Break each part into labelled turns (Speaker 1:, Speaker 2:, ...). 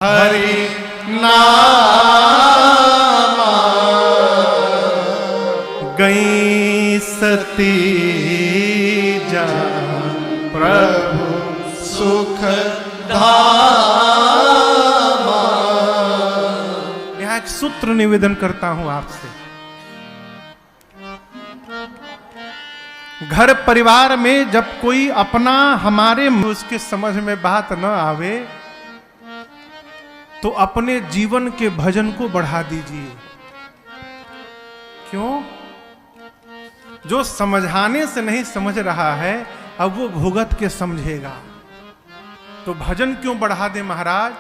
Speaker 1: हरि नाम गई सती जान प्रभु सुख धाम। यहाँ एक सूत्र निवेदन करता हूं आपसे। घर परिवार में जब कोई अपना हमारे उसके समझ में बात न आवे तो अपने जीवन के भजन को बढ़ा दीजिए। क्यों? जो समझाने से नहीं समझ रहा है अब वो भुगत के समझेगा। तो भजन क्यों बढ़ा दे महाराज?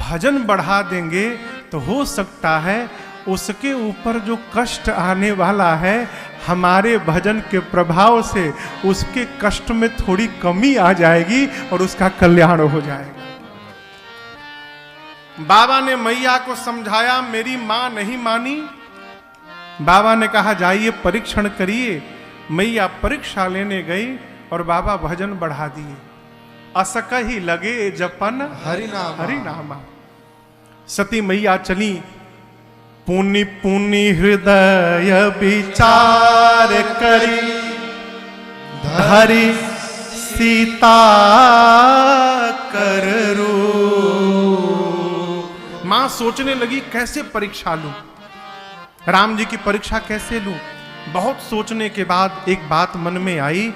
Speaker 1: भजन बढ़ा देंगे तो हो सकता है उसके ऊपर जो कष्ट आने वाला है हमारे भजन के प्रभाव से उसके कष्ट में थोड़ी कमी आ जाएगी और उसका कल्याण हो जाएगा। बाबा ने मैया को समझाया, मेरी मां नहीं मानी। बाबा ने कहा जाइए परीक्षण करिए। मैया परीक्षा लेने गई और बाबा भजन बढ़ा दिए। असक ही लगे जपन हरि नामा। सती मैया चली, पुनि पुनि हृदय विचार करी धरि सीता कर रू। मां सोचने लगी कैसे परीक्षा लूं, राम जी की परीक्षा कैसे लूं। बहुत सोचने के बाद एक बात मन में आई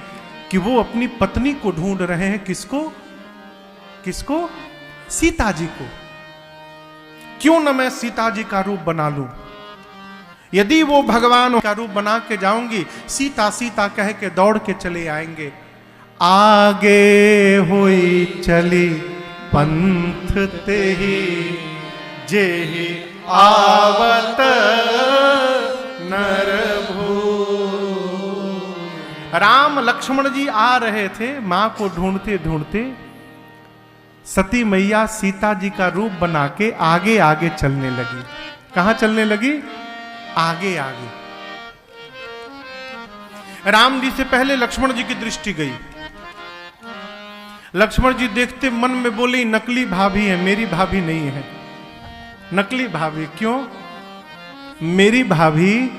Speaker 1: कि वो अपनी पत्नी को ढूंढ रहे हैं। किसको? किसको? सीता जी को। क्यों न मैं सीता जी का रूप बना लूं। यदि वो भगवान का रूप बना के जाऊंगी, सीता सीता कह के दौड़ के चले आएंगे। आगे हुई चली पंथ ते ही जेहि आवत नर भू। राम लक्ष्मण जी आ रहे थे मां को ढूंढते ढूंढते। सती मैया सीता जी का रूप बना के आगे आगे चलने लगी। कहां चलने लगी? आगे आगे। राम जी से पहले लक्ष्मण जी की दृष्टि गई। लक्ष्मण जी देखते मन में बोले नकली भाभी है, मेरी भाभी नहीं है। नकली भाभी क्यों? मेरी भाभी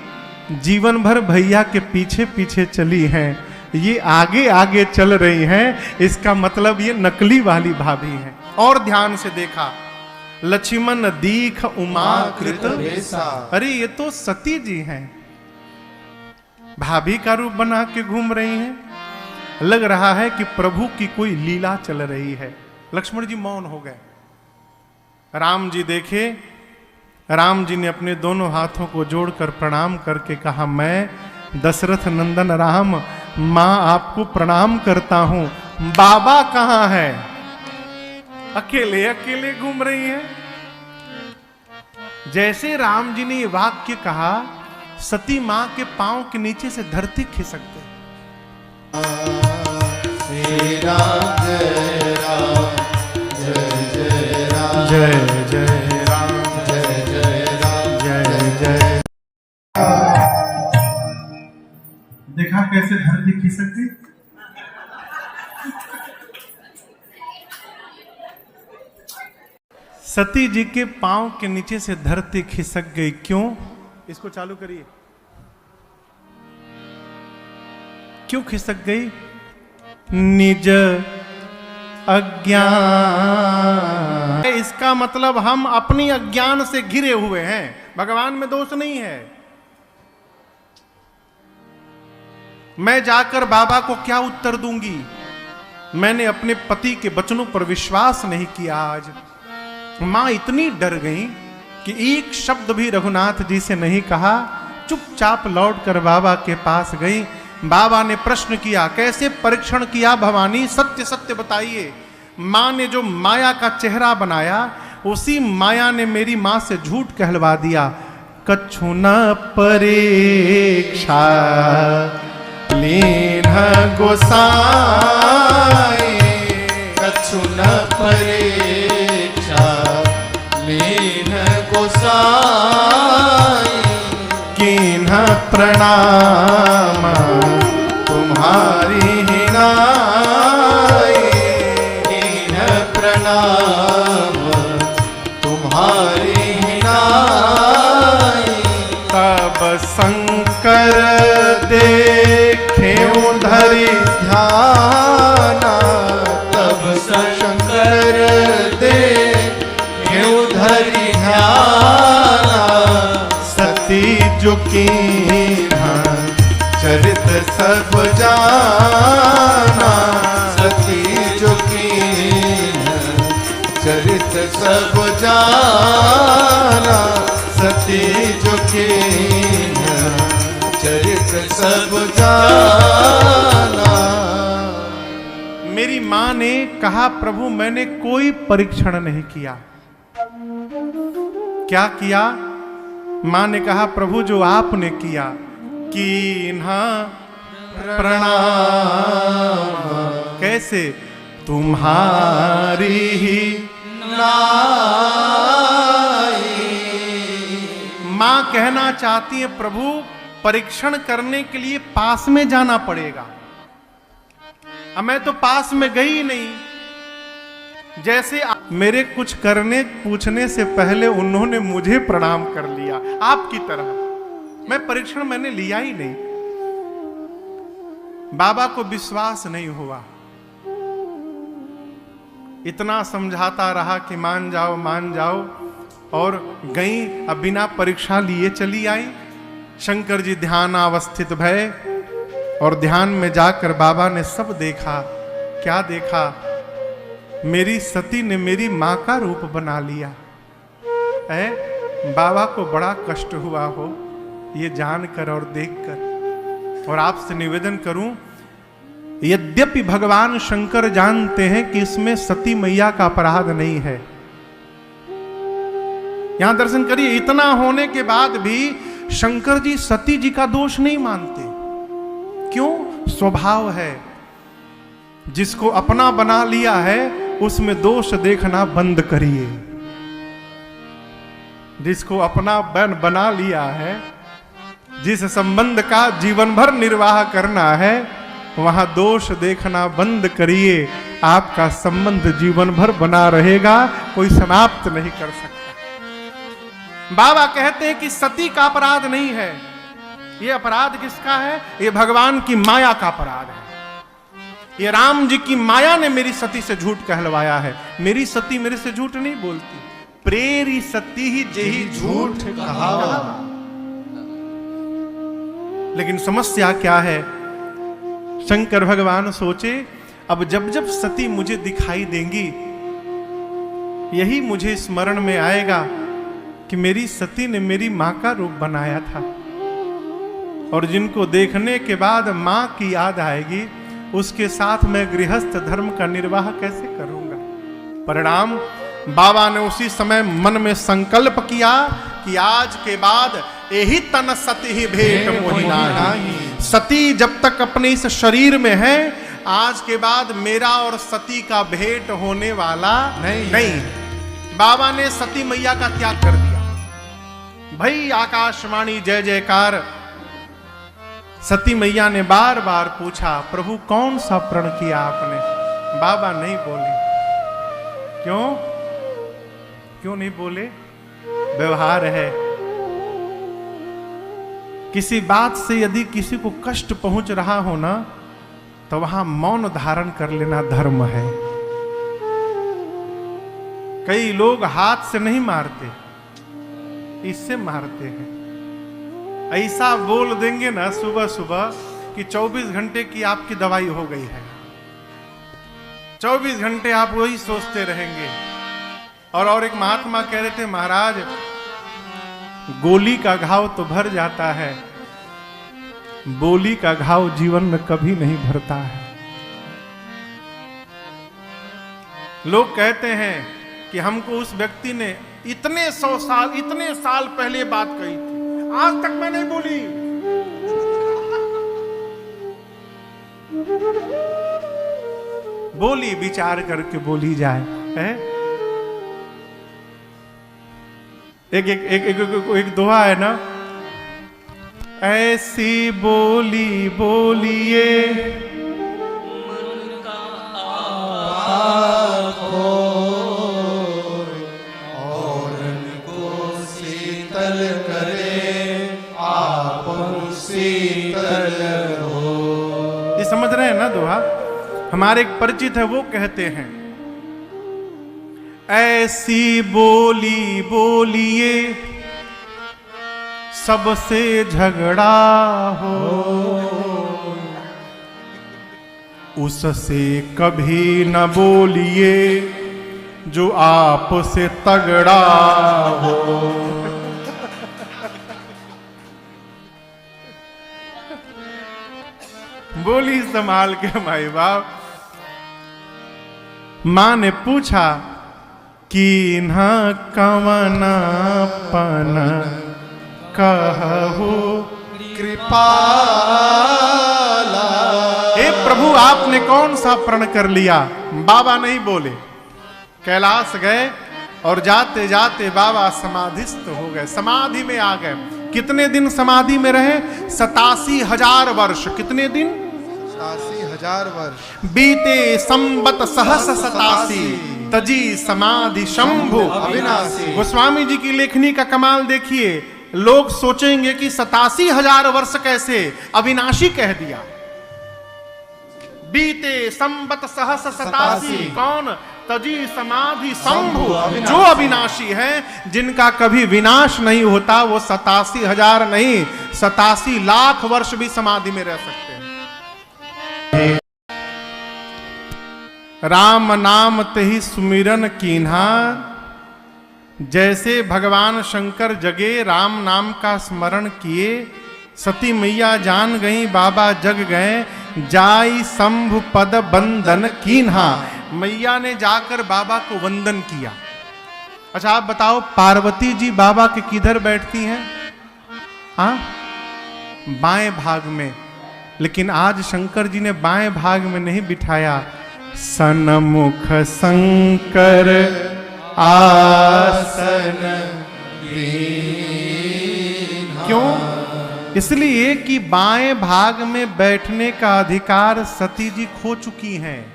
Speaker 1: जीवन भर भैया के पीछे पीछे चली हैं, ये आगे आगे चल रही हैं, इसका मतलब ये नकली वाली भाभी हैं। और ध्यान से देखा, लक्ष्मण दीख उमा कृत भेसा। अरे ये तो सती जी हैं, भाभी का रूप बना के घूम रही हैं। लग रहा है कि प्रभु की कोई लीला चल रही है। लक्ष्मण जी मौन हो गए। राम जी देखे, राम जी ने अपने दोनों हाथों को जोड़कर प्रणाम करके कहा, मैं दशरथ नंदन राम मां आपको प्रणाम करता हूं। बाबा कहां है? अकेले अकेले घूम रही हैं। जैसे राम जी ने ये वाक्य कहा, सती मां के पांव के नीचे से धरती खिसक गई।
Speaker 2: श्री राम जय राम जय जय राम
Speaker 1: जय जय राम
Speaker 2: जय जय राम
Speaker 1: जय जय। देखा कैसे धरती खिसक गई? सती जी के पांव के नीचे से धरती खिसक गई। क्यों? इसको चालू करिए। क्यों खिसक गई? निज अज्ञान। इसका मतलब हम अपनी अज्ञान से घिरे हुए हैं, भगवान में दोष नहीं है। मैं जाकर बाबा को क्या उत्तर दूंगी? मैंने अपने पति के वचनों पर विश्वास नहीं किया। आज मां इतनी डर गई कि एक शब्द भी रघुनाथ जी से नहीं कहा। चुपचाप लौटकर बाबा के पास गई। बाबा ने प्रश्न किया, कैसे परीक्षण किया भवानी? सत्य सत्य बताइए। मां ने जो माया का चेहरा बनाया उसी माया ने मेरी मां से झूठ कहलवा दिया। कछु न परीक्षा लीन गोसाई।
Speaker 2: कछु न परीक्षा लीन गोसाई।
Speaker 1: कीन्ह प्रणाम तुम्हारी ही नाई।
Speaker 2: प्रणाम तुम्हारी नाई।
Speaker 1: तब शंकर देखे धरि
Speaker 2: ध्याना तब शंकर दे धरि ध्याना।
Speaker 1: सती झुकी
Speaker 2: चरित सब जाना सती झुकी चरित सब जाना सती झुकी चरित सब जाना।
Speaker 1: मेरी माँ ने कहा प्रभु मैंने कोई परीक्षण नहीं किया। क्या किया? माँ ने कहा प्रभु जो आपने किया कीन्हा प्रणाम। कैसे? तुम्हारी ही
Speaker 2: नाई।
Speaker 1: माँ कहना चाहती है प्रभु परीक्षण करने के लिए पास में जाना पड़ेगा। अब मैं तो पास में गई नहीं। जैसे मेरे कुछ करने पूछने से पहले उन्होंने मुझे प्रणाम कर लिया आपकी तरह। मैं परीक्षण मैंने लिया ही नहीं। बाबा को विश्वास नहीं हुआ। इतना समझाता रहा कि मान जाओ मान जाओ, और गई। अब बिना परीक्षा लिए चली आई। शंकर जी ध्यानावस्थित भय, और ध्यान में जाकर बाबा ने सब देखा। क्या देखा? मेरी सती ने मेरी मां का रूप बना लिया है। बाबा को बड़ा कष्ट हुआ हो ये जानकर और देखकर। और आपसे निवेदन करूं, यद्यपि भगवान शंकर जानते हैं कि इसमें सती मैया का अपराध नहीं है। यहां दर्शन करिए, इतना होने के बाद भी शंकर जी सती जी का दोष नहीं मानते। क्यों? स्वभाव है। जिसको अपना बना लिया है उसमें दोष देखना बंद करिए। जिसको अपना बना लिया है, जिस संबंध का जीवन भर निर्वाह करना है, वहां दोष देखना बंद करिए। आपका संबंध जीवन भर बना रहेगा, कोई समाप्त नहीं कर सकता। बाबा कहते हैं कि सती का अपराध नहीं है। ये अपराध किसका है? ये भगवान की माया का अपराध है। ये राम जी की माया ने मेरी सती से झूठ कहलवाया है। मेरी सती मेरे से झूठ नहीं बोलती। प्रेरी सती ही जेही झूठ कहा। लेकिन समस्या क्या है? शंकर भगवान सोचे अब जब जब सती मुझे दिखाई देंगी, यही मुझे स्मरण में आएगा कि मेरी सती ने मेरी मां का रूप बनाया था। और जिनको देखने के बाद मां की याद आएगी, उसके साथ मैं गृहस्थ धर्म का निर्वाह कैसे करूंगा? परिणाम, बाबा ने उसी समय मन में संकल्प किया कि आज के बाद यही तन सती ही भेंट मोहि नाही। सती जब तक अपने इस शरीर में है, आज के बाद मेरा और सती का भेंट होने वाला नहीं। बाबा ने सती मैया का त्याग कर दिया। भाई आकाशवाणी जय जयकार। सती मैया ने बार बार पूछा प्रभु कौन सा प्रण किया आपने? बाबा नहीं बोले। क्यों? क्यों नहीं बोले? व्यवहार है। किसी बात से यदि किसी को कष्ट पहुंच रहा हो ना, तो वहां मौन धारण कर लेना धर्म है। कई लोग हाथ से नहीं मारते, इससे मारते हैं। ऐसा बोल देंगे ना सुबह सुबह कि 24 घंटे की आपकी दवाई हो गई है। 24 घंटे आप वही सोचते रहेंगे। और एक महात्मा कह रहे थे, महाराज गोली का घाव तो भर जाता है, बोली का घाव जीवन में कभी नहीं भरता है। लोग कहते हैं कि हमको उस व्यक्ति ने इतने साल पहले बात कही थी, आज तक मैं नहीं बोली। बोली विचार करके बोली जाए है। एक दोहा है ना, ऐसी बोली बोलिए
Speaker 2: और शीतल करे आप शीतल हो।
Speaker 1: ये समझ रहे हैं ना दोहा? हमारे एक परिचित है, वो कहते हैं, ऐसी बोली बोलिए सबसे झगड़ा हो, उससे कभी न बोलिए जो आपसे तगड़ा हो। बोली संभाल के माई बाप। मां ने पूछा कि न कवनापन कहू
Speaker 2: कृपाला।
Speaker 1: हे प्रभु, आपने कौन सा प्रण कर लिया? बाबा नहीं बोले। कैलाश गए और जाते जाते बाबा समाधिस्थ हो गए, समाधि में आ गए। कितने दिन समाधि में रहे? 87,000 वर्ष। कितने दिन?
Speaker 2: 87,000 वर्ष।
Speaker 1: बीते संबत सहस 87 तजी समाधि शंभु
Speaker 2: अविनाशी।
Speaker 1: गोस्वामी जी की लेखनी का कमाल देखिए। लोग सोचेंगे कि 87,000 वर्ष कैसे, अविनाशी कह दिया। बीते संबत सहस 87। कौन? तजी समाधि शंभु, जो अविनाशी है, जिनका कभी विनाश नहीं होता, वो 87,000 नहीं 87 लाख वर्ष भी समाधि में रह सकते हैं। राम नाम तेहि सुमिरन कीन्हा। जैसे भगवान शंकर जगे, राम नाम का स्मरण किए, सती मैया जान गई, बाबा जग गए। जाई शंभु पद बंदन कीन्हा। मैया ने जाकर बाबा को वंदन किया। अच्छा आप बताओ, पार्वती जी बाबा के किधर बैठती हैं? हाँ, बाएं भाग में। लेकिन आज शंकर जी ने बाएं भाग में नहीं बिठाया। सन्मुख शंकर आसन क्यों? इसलिए कि बाएं भाग में बैठने का अधिकार सती जी खो चुकी हैं।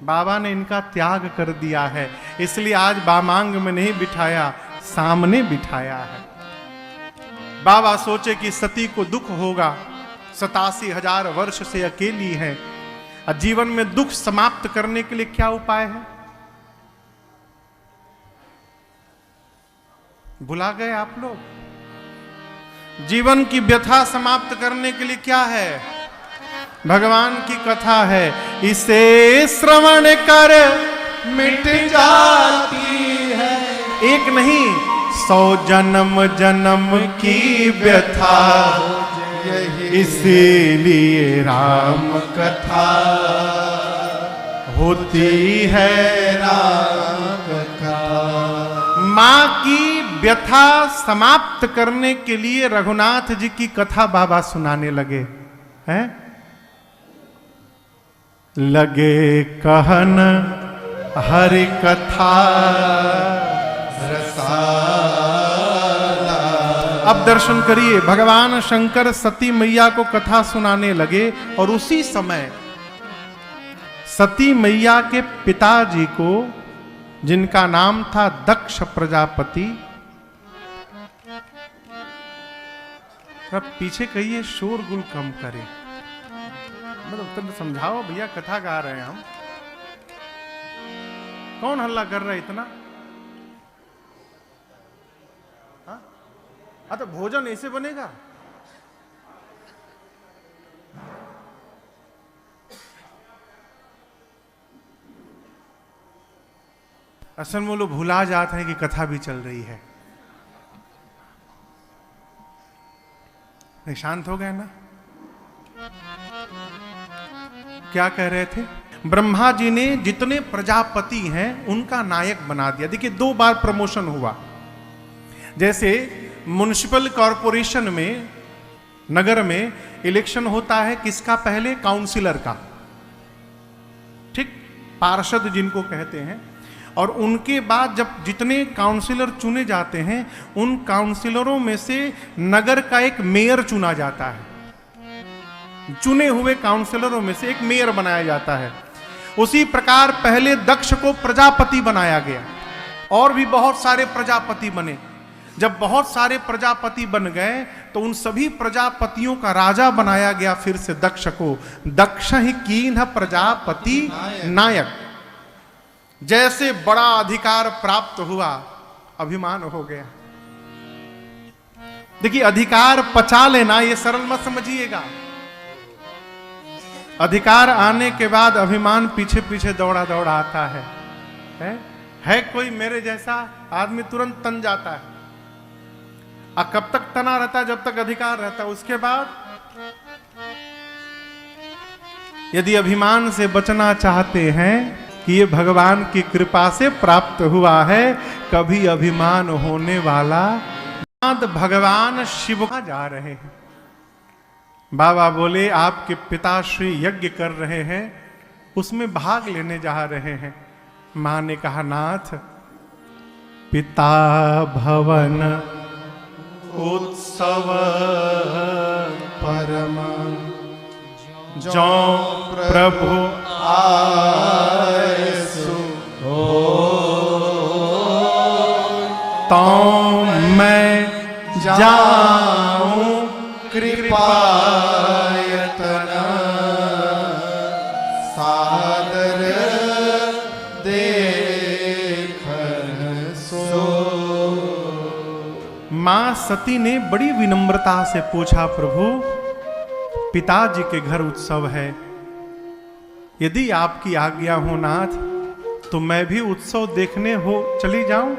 Speaker 1: बाबा ने इनका त्याग कर दिया है, इसलिए आज बामांग में नहीं बिठाया, सामने बिठाया है। बाबा सोचे कि सती को दुख होगा, 87,000 वर्ष से अकेली है। जीवन में दुख समाप्त करने के लिए क्या उपाय है? भुला गए आप लोग? जीवन की व्यथा समाप्त करने के लिए क्या है? भगवान की कथा है। इसे श्रवण कर
Speaker 2: मिट जाती है
Speaker 1: एक नहीं 100 जन्म जन्म की व्यथा। इसीलिए राम
Speaker 2: कथा
Speaker 1: होती है
Speaker 2: राम कथा।
Speaker 1: मां की व्यथा समाप्त करने के लिए रघुनाथ जी की कथा बाबा सुनाने लगे हैं। लगे कहन हरि कथा अब दर्शन करिए, भगवान शंकर सती मैया को कथा सुनाने लगे और उसी समय सती मैया के पिताजी को, जिनका नाम था दक्ष प्रजापति, अब पीछे कहिए शोरगुल कम करे, मतलब समझाओ भैया कथा गा रहे हैं हम, कौन हल्ला कर रहा है इतना? हाँ तो भोजन ऐसे बनेगा? असल में लोग भुला जाते हैं कि कथा भी चल रही है। शांत हो गए ना? क्या कह रहे थे? ब्रह्मा जी ने जितने प्रजापति हैं उनका नायक बना दिया। देखिए 2 बार प्रमोशन हुआ। जैसे म्युनिसिपल कॉरपोरेशन में, नगर में इलेक्शन होता है किसका? पहले काउंसिलर का, ठीक, पार्षद जिनको कहते हैं। और उनके बाद जब जितने काउंसिलर चुने जाते हैं, उन काउंसिलरों में से नगर का एक मेयर चुना जाता है। चुने हुए काउंसिलरों में से एक मेयर बनाया जाता है। उसी प्रकार पहले दक्ष को प्रजापति बनाया गया और भी बहुत सारे प्रजापति बने। जब बहुत सारे प्रजापति बन गए तो उन सभी प्रजापतियों का राजा बनाया गया फिर से दक्ष को। दक्ष ही कीन्ह प्रजापति नायक। जैसे बड़ा अधिकार प्राप्त हुआ, अभिमान हो गया। देखिए, अधिकार पचा लेना ये सरल मत समझिएगा। अधिकार आने के बाद अभिमान पीछे पीछे दौड़ा दौड़ा आता है कोई मेरे जैसा आदमी तुरंत तन जाता है। और कब तक तना रहता है? जब तक अधिकार रहता है। उसके बाद यदि अभिमान से बचना चाहते हैं कि ये भगवान की कृपा से प्राप्त हुआ है, कभी अभिमान होने वाला भगवान शिव जा रहे हैं। बाबा बोले आपके पिताश्री यज्ञ कर रहे हैं, उसमें भाग लेने जा रहे हैं। मां ने कहा नाथ, पिता भवन उत्सव
Speaker 2: परम
Speaker 1: जो प्रभु
Speaker 2: आयसु
Speaker 1: तो मैं जाऊं
Speaker 2: कृपायतन सादर देखन सो।
Speaker 1: मां सती ने बड़ी विनम्रता से पूछा, प्रभु पिताजी के घर उत्सव है, यदि आपकी आज्ञा हो नाथ तो मैं भी उत्सव देखने हो चली जाऊं।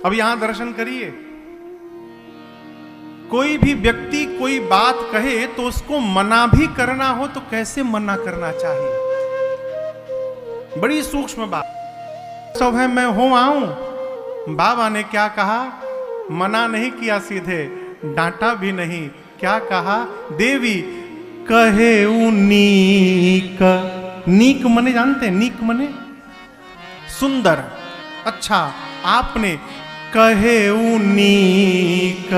Speaker 1: अब यहां दर्शन करिए, कोई भी व्यक्ति कोई बात कहे तो उसको मना भी करना हो तो कैसे मना करना चाहिए, बड़ी सूक्ष्म बात। सब है मैं हो आऊं। बाबा ने क्या कहा? मना नहीं किया, सीधे डांटा भी नहीं। क्या कहा? देवी कहे नीक। नीक मने जानते हैं? नीक मने सुंदर। अच्छा, आपने कहे नीक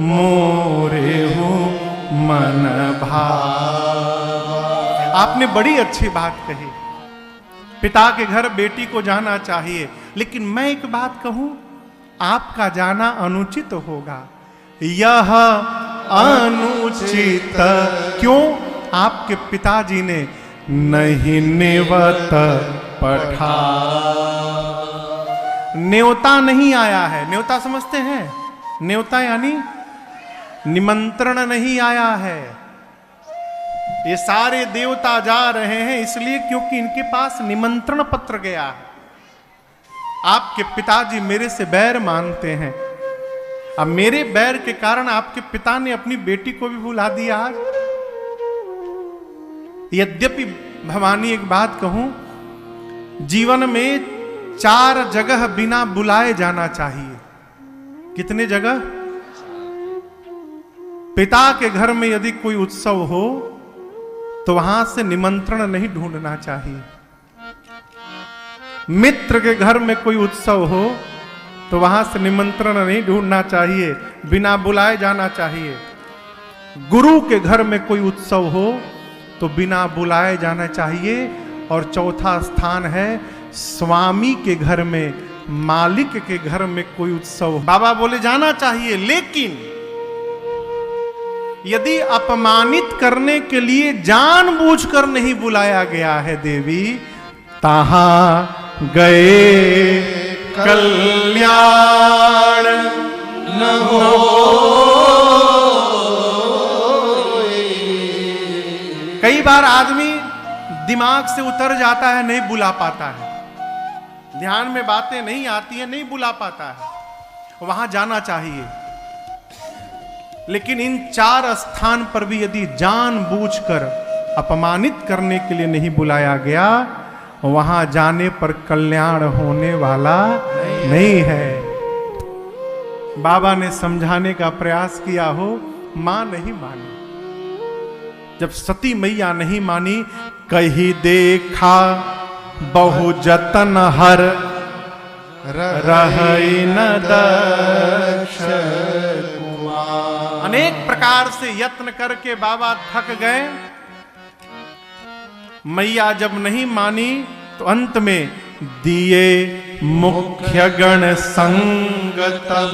Speaker 1: मोरे हो मन भाव। आपने बड़ी अच्छी बात कही। पिता के घर बेटी को जाना चाहिए, लेकिन मैं एक बात कहूं, आपका जाना अनुचित होगा। यह अनुचित क्यों? आपके पिताजी ने नहीं नेवत पठा। न्योता नहीं आया है। न्योता समझते हैं? न्योता यानी निमंत्रण नहीं आया है। ये सारे देवता जा रहे हैं इसलिए क्योंकि इनके पास निमंत्रण पत्र गया है। आपके पिताजी मेरे से बैर मानते हैं। अब मेरे बैर के कारण आपके पिता ने अपनी बेटी को भी बुला दिया आज। यद्यपि भवानी एक बात कहूं, जीवन में 4 जगह बिना बुलाए जाना चाहिए। कितने जगह? पिता के घर में यदि कोई उत्सव हो तो वहां से निमंत्रण नहीं ढूंढना चाहिए। मित्र के घर में कोई उत्सव हो तो वहां से निमंत्रण नहीं ढूंढना चाहिए, बिना बुलाए जाना चाहिए। गुरु के घर में कोई उत्सव हो तो बिना बुलाए जाना चाहिए। और चौथा स्थान है स्वामी के घर में, मालिक के घर में कोई उत्सव। बाबा बोले जाना चाहिए, लेकिन यदि अपमानित करने के लिए जानबूझकर नहीं बुलाया गया है देवी, तहां गए कल्याण न हो। कई बार आदमी दिमाग से उतर जाता है, नहीं बुला पाता है, ध्यान में बातें नहीं आती है, नहीं बुला पाता है। वहां जाना चाहिए, लेकिन इन 4 स्थान पर भी यदि जानबूझकर अपमानित करने के लिए नहीं बुलाया गया, वहां जाने पर कल्याण होने वाला नहीं है। बाबा ने समझाने का प्रयास किया हो, मां नहीं मानी। जब सती मैया नहीं मानी, कही देखा बहु जतन हर रही न दक्ष। अनेक प्रकार से यत्न करके बाबा थक गए। मैया जब नहीं मानी तो अंत में दिए मुख्य गण संग
Speaker 2: तब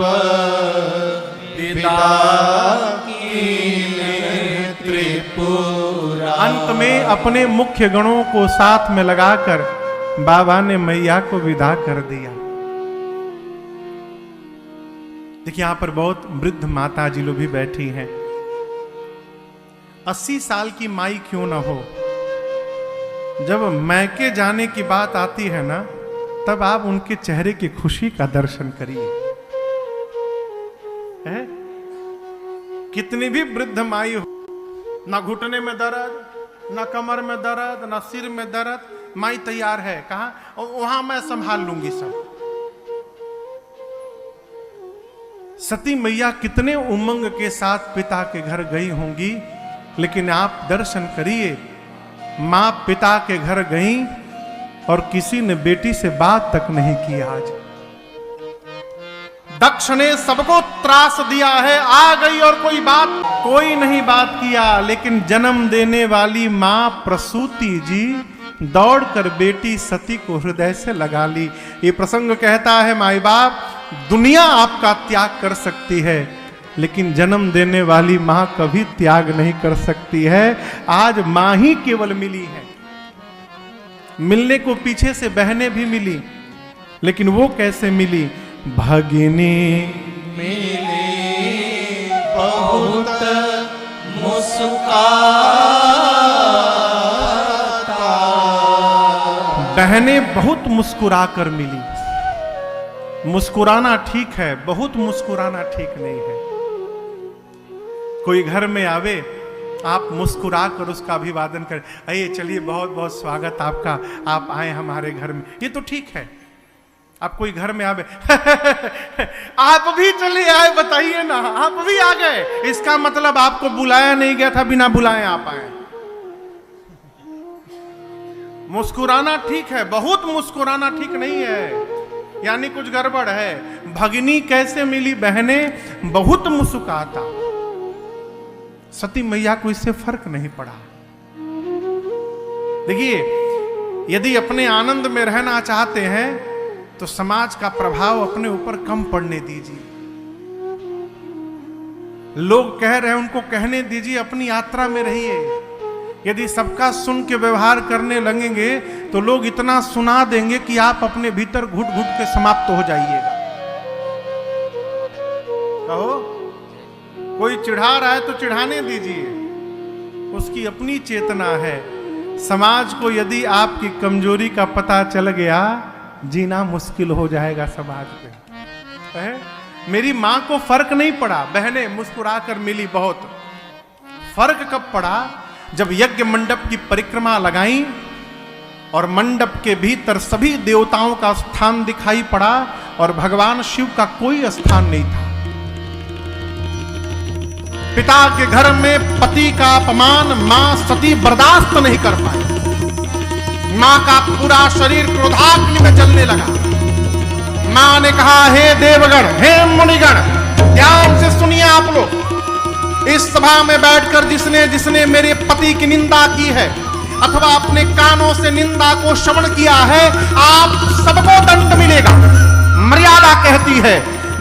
Speaker 2: पिता कीन्हे त्रिपुरा।
Speaker 1: अंत में अपने मुख्य गणों को साथ में लगाकर बाबा ने मैया को विदा कर दिया। देखिए यहां पर बहुत वृद्ध माता जी लोग भी बैठी हैं। 80 साल की माई क्यों ना हो, जब मैके जाने की बात आती है ना, तब आप उनके चेहरे की खुशी का दर्शन करिए। है? कितनी भी वृद्ध माई हो, ना घुटने में दर्द, ना कमर में दर्द, ना सिर में दर्द, माई तैयार है। कहा? वहां मैं संभाल लूंगी सब। सती मैया कितने उमंग के साथ पिता के घर गई होंगी, लेकिन आप दर्शन करिए, मां पिता के घर गई और किसी ने बेटी से बात तक नहीं की। आज दक्ष ने सबको त्रास दिया है, आ गई और कोई नहीं बात किया, लेकिन जन्म देने वाली मां प्रसूति जी दौड़कर बेटी सती को हृदय से लगा ली। ये प्रसंग कहता है, माई बाप दुनिया आपका त्याग कर सकती है, लेकिन जन्म देने वाली मां कभी त्याग नहीं कर सकती है। आज मां ही केवल मिली है। मिलने को पीछे से बहनें भी मिली, लेकिन वो कैसे मिली? भगिनी
Speaker 2: मिली बहुत मुस्काता।
Speaker 1: बहनें बहुत मुस्कुरा कर मिली। मुस्कुराना ठीक है, बहुत मुस्कुराना ठीक नहीं है। कोई घर में आवे, आप मुस्कुरा कर उसका अभिवादन करें, आइए चलिए बहुत बहुत स्वागत आपका, आप आए हमारे घर में, ये तो ठीक है। आप कोई घर में आवे आप भी चले आए, बताइए ना, आप भी आ गए, इसका मतलब आपको बुलाया नहीं गया था, बिना बुलाए आप आए। मुस्कुराना ठीक है, बहुत मुस्कुराना ठीक नहीं है, यानी कुछ गड़बड़ है। भगिनी कैसे मिली? बहनें बहुत मुस्कुराता। सती मैया को इससे फर्क नहीं पड़ा। देखिए, यदि अपने आनंद में रहना चाहते हैं तो समाज का प्रभाव अपने ऊपर कम पड़ने दीजिए। लोग कह रहे हैं, उनको कहने दीजिए, अपनी यात्रा में रहिए। यदि सबका सुन के व्यवहार करने लगेंगे तो लोग इतना सुना देंगे कि आप अपने भीतर घुट घुट के समाप्त हो जाइएगा। कहो, कोई चिढ़ा रहा है तो चिढ़ाने दीजिए, उसकी अपनी चेतना है। समाज को यदि आपकी कमजोरी का पता चल गया, जीना मुश्किल हो जाएगा समाज में। है? मेरी मां को फर्क नहीं पड़ा, बहनें मुस्कुराकर मिली बहुत। फर्क कब पड़ा? जब यज्ञ मंडप की परिक्रमा लगाई और मंडप के भीतर सभी देवताओं का स्थान दिखाई पड़ा और भगवान शिव का कोई स्थान नहीं था। पिता के घर में पति का अपमान मां सती बर्दाश्त नहीं कर पाई। मां का पूरा शरीर क्रोधाग्नि में जलने लगा। मां ने कहा, हे देवगण, हे मुनिगण, ध्यान से सुनिए आप लोग। इस सभा में बैठकर जिसने जिसने मेरे पति की निंदा की है अथवा अपने कानों से निंदा को श्रवण किया है, आप सबको दंड मिलेगा। मर्यादा कहती है,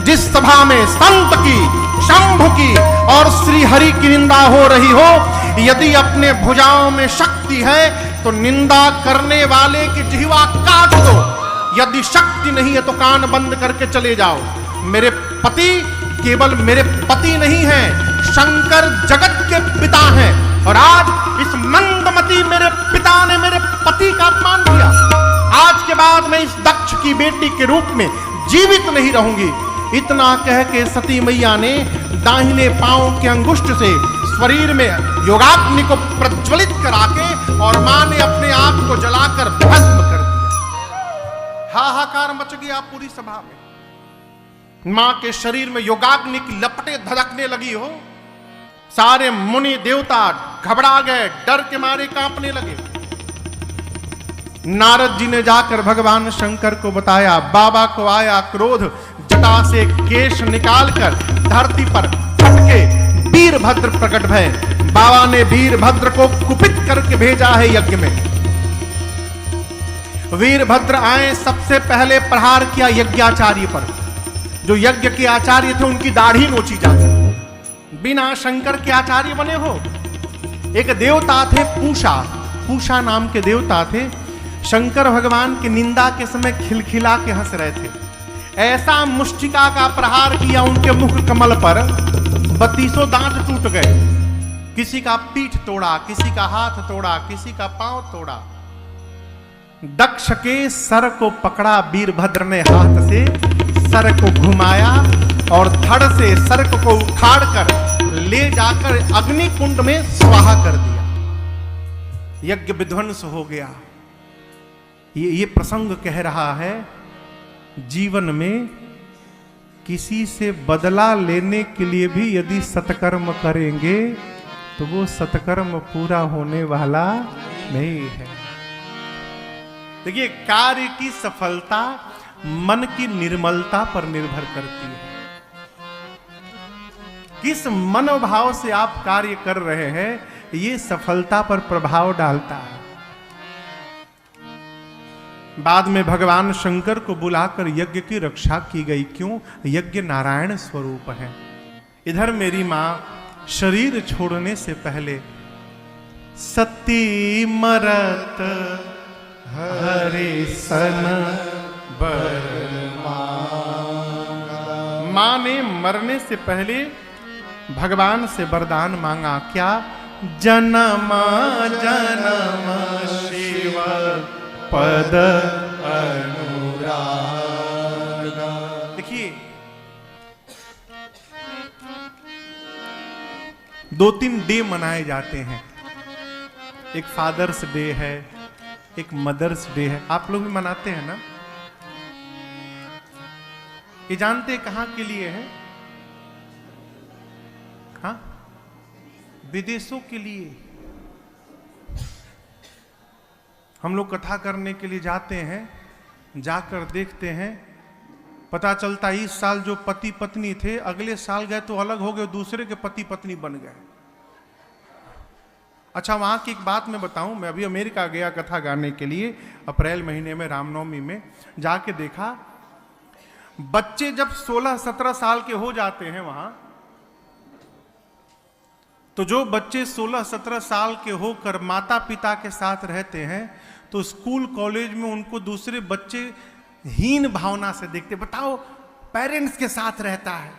Speaker 1: जिस सभा में संत की, शंभु की और श्री हरि की निंदा हो रही हो, यदि अपने भुजाओं में शक्ति है तो निंदा करने वाले की जिह्वा काट दो। यदि शक्ति नहीं है तो कान बंद करके चले जाओ। मेरे पति केवल मेरे पति नहीं हैं, शंकर जगत के पिता हैं, और आज इस मंदमती मेरे पिता ने मेरे पति का अपमान किया। आज के बाद मैं इस दक्ष की बेटी के रूप में जीवित नहीं रहूंगी। इतना कह के सती मैया ने दाहिने पांव के अंगुष्ठ से शरीर में योगाग्नि को प्रज्वलित करा के और मां ने अपने आप को जलाकर भस्म कर दिया। हाहाकार मच गया पूरी सभा में। मां के शरीर में योगाग्नि की लपटें धड़कने लगी हो। सारे मुनि देवता घबरा गए, डर के मारे कांपने लगे। नारद जी ने जाकर भगवान शंकर को बताया। बाबा को आया क्रोध, जटा से केश निकालकर धरती पर फटके वीरभद्र प्रकट भय। बाबा ने वीरभद्र को कुपित करके भेजा है यज्ञ में। वीरभद्र आए, सबसे पहले प्रहार किया यज्ञाचार्य पर। जो यज्ञ के आचार्य थे उनकी दाढ़ी नोची जाती। बिना शंकर के आचार्य बने हो। एक देवता थे पूषा, पूषा नाम के देवता थे। शंकर भगवान की निंदा के समय खिलखिला के हंस रहे थे। ऐसा मुष्टिका का प्रहार किया उनके मुख कमल पर, 32 दांत टूट गए। किसी का पीठ तोड़ा, किसी का हाथ तोड़ा, किसी का पांव तोड़ा। दक्ष के सर को पकड़ा वीरभद्र ने, हाथ से सर को घुमाया और धड़ से सर को उखाड़कर ले जाकर अग्नि कुंड में स्वाहा कर दिया। यज्ञ विध्वंस हो गया। ये प्रसंग कह रहा है जीवन में किसी से बदला लेने के लिए भी यदि सत्कर्म करेंगे तो वो सत्कर्म पूरा होने वाला नहीं है। देखिए, कार्य की सफलता मन की निर्मलता पर निर्भर करती है। किस मनोभाव से आप कार्य कर रहे हैं, ये सफलता पर प्रभाव डालता है। बाद में भगवान शंकर को बुलाकर यज्ञ की रक्षा की गई। क्यों? यज्ञ नारायण स्वरूप है। इधर मेरी मां शरीर छोड़ने से पहले सती मरत हरे सन बर, मां ने मरने से पहले भगवान से वरदान मांगा। क्या? जन्म जन्म शिव पद अनुराग। देखिए, 2-3 डे मनाए जाते हैं। एक फादर्स डे है, एक मदर्स डे है। आप लोग भी मनाते हैं ना? ये जानते हैं कहां के लिए है? हाँ, विदेशों के लिए। हम लोग कथा करने के लिए जाते हैं, जाकर देखते हैं, पता चलता इस साल जो पति पत्नी थे अगले साल गए तो अलग हो गए, दूसरे के पति पत्नी बन गए। अच्छा, वहां की एक बात मैं बताऊं। मैं अभी अमेरिका गया कथा गाने के लिए, अप्रैल महीने में रामनवमी में। जाके देखा, बच्चे जब 16-17 साल के हो जाते हैं वहां, तो जो बच्चे 16-17 साल के होकर माता पिता के साथ रहते हैं तो स्कूल कॉलेज में उनको दूसरे बच्चे हीन भावना से देखते। बताओ, पेरेंट्स के साथ रहता है,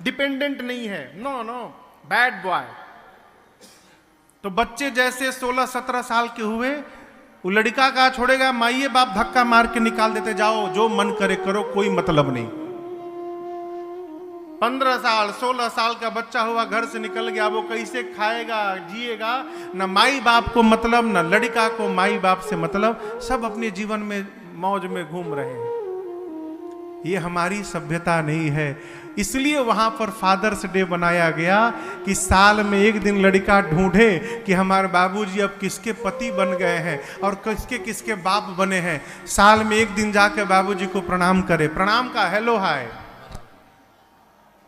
Speaker 1: डिपेंडेंट नहीं है, नो नो, बैड बॉय। तो बच्चे जैसे 16-17 साल के हुए, वो लड़का का छोड़ेगा, माइए बाप धक्का मार के निकाल देते, जाओ जो मन करे करो, कोई मतलब नहीं। 15 साल 16 साल का बच्चा हुआ, घर से निकल गया, वो कैसे खाएगा जिएगा, न माई बाप को मतलब, न लड़का को माई बाप से मतलब, सब अपने जीवन में मौज में घूम रहे हैं। ये हमारी सभ्यता नहीं है। इसलिए वहां पर फादर्स डे बनाया गया कि साल में एक दिन लड़का ढूंढे कि हमारे बाबूजी अब किसके पति बन गए हैं और किसके किसके बाप बने हैं। साल में एक दिन जाकर बाबूजी को प्रणाम करे। प्रणाम का हेलो हाय।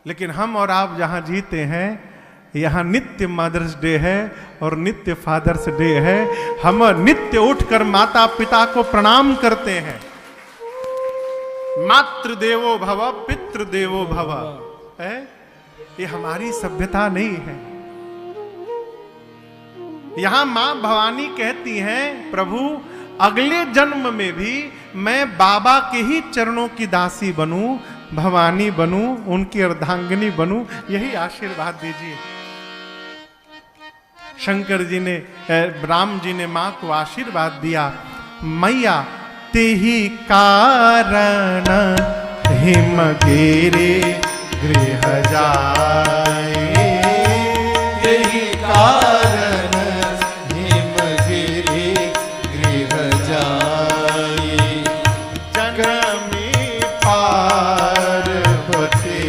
Speaker 1: लेकिन हम और आप जहां जीते हैं, यहाँ नित्य मदर्स डे है और नित्य फादर्स डे है। हम नित्य उठकर माता पिता को प्रणाम करते हैं। मातृ देवो भव पितृ देवो भव है। ये हमारी सभ्यता नहीं है। यहां मां भवानी कहती हैं, प्रभु अगले जन्म में भी मैं बाबा के ही चरणों की दासी बनूं, भवानी बनूं, उनकी अर्धांगिनी बनूं, यही आशीर्वाद दीजिए। शंकर जी ने, राम जी ने मां को आशीर्वाद दिया, मैया तेहि कारण हिमगिरि गृह जाए।
Speaker 2: तेहि कारण हिमगिरि गृह जाए।
Speaker 1: जनमी पार्वती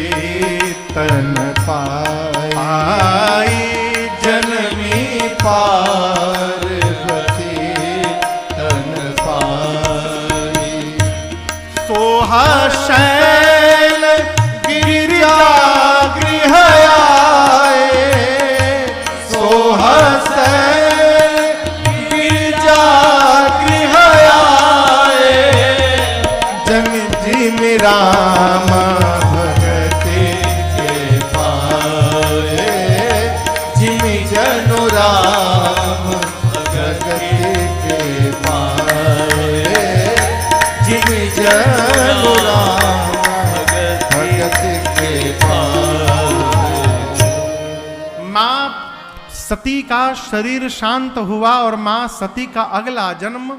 Speaker 1: तन पाई।
Speaker 2: जनमी पार्वती तन पाई।
Speaker 1: सोहा शैल गिरिजा
Speaker 2: गृह
Speaker 1: सती का शरीर शांत हुआ और मां सती का अगला जन्म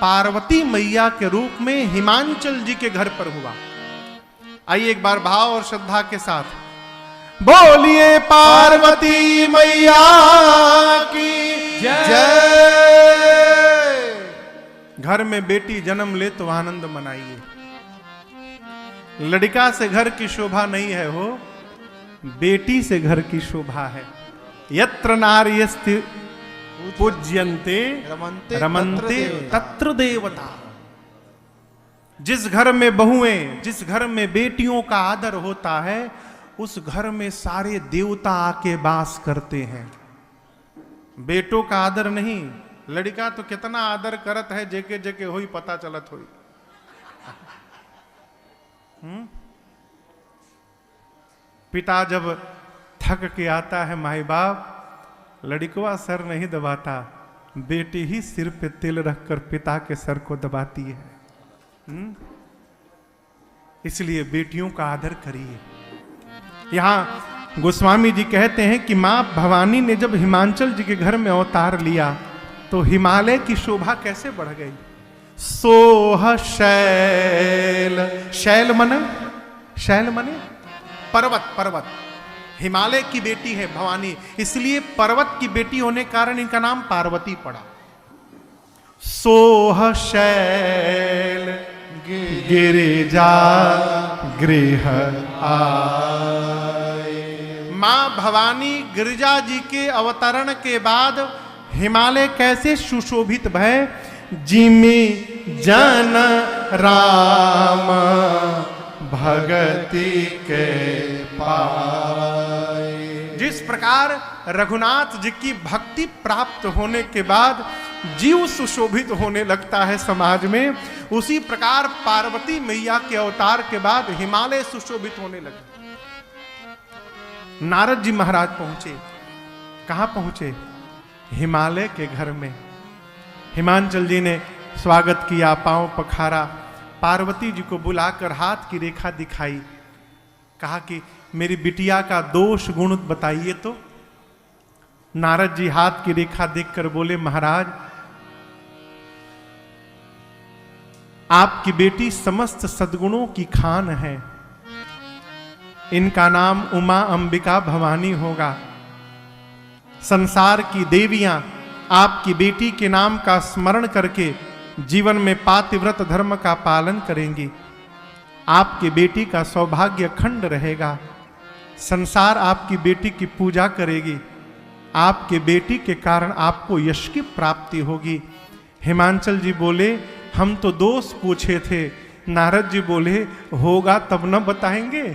Speaker 1: पार्वती मैया के रूप में हिमांचल जी के घर पर हुआ। आइए एक बार भाव और श्रद्धा के साथ बोलिए पार्वती मैया की
Speaker 2: जय।
Speaker 1: घर में बेटी जन्म ले तो आनंद मनाइए। लड़का से घर की शोभा नहीं है हो, बेटी से घर की शोभा है। यत्र नार्यस्ति पूज्यन्ते रमन्ते तत्र देवता। जिस घर में बहुएं, जिस घर में बेटियों का आदर होता है, उस घर में सारे देवता आके वास करते हैं। बेटों का आदर नहीं, लड़का तो कितना आदर करत है, जेके जेके होई पता चलत होई। पिता जब थक के आता है माई बाप, लड़कवा सर नहीं दबाता, बेटी ही सिर पे तिल रखकर पिता के सर को दबाती है। इसलिए बेटियों का आदर करिए। यहां गोस्वामी जी कहते हैं कि मां भवानी ने जब हिमांचल जी के घर में अवतार लिया तो हिमालय की शोभा कैसे बढ़ गई। सोह शैल, शैल मने पर्वत, पर्वत। हिमालय की बेटी है भवानी, इसलिए पर्वत की बेटी होने के कारण इनका नाम पार्वती पड़ा। सोह शैल गिरिजा गृह आए। मां भवानी गिरिजा जी के अवतरण के बाद हिमालय कैसे सुशोभित भय। जिमि जन राम भगति के पाए। जिस प्रकार रघुनाथ जी की भक्ति प्राप्त होने के बाद जीव सुशोभित होने लगता है समाज में, उसी प्रकार पार्वती मैया के अवतार के बाद हिमालय सुशोभित होने लगा। नारद जी महाराज पहुंचे, कहां पहुंचे? हिमालय के घर में। हिमांचल जी ने स्वागत किया, पांव पखारा, पार्वती जी को बुलाकर हाथ की रेखा दिखाई, कहा कि मेरी बिटिया का दोष गुण बताइए। तो नारद जी हाथ की रेखा देखकर बोले, महाराज आपकी बेटी समस्त सद्गुणों की खान है, इनका नाम उमा अंबिका भवानी होगा। संसार की देवियां आपकी बेटी के नाम का स्मरण करके जीवन में पातिव्रत धर्म का पालन करेंगी। आपकी बेटी का सौभाग्य अखंड रहेगा। संसार आपकी बेटी की पूजा करेगी। आपके बेटी के कारण आपको यश की प्राप्ति होगी। हिमांचल जी बोले, हम तो दोष पूछे थे। नारद जी बोले, होगा तब न बताएंगे।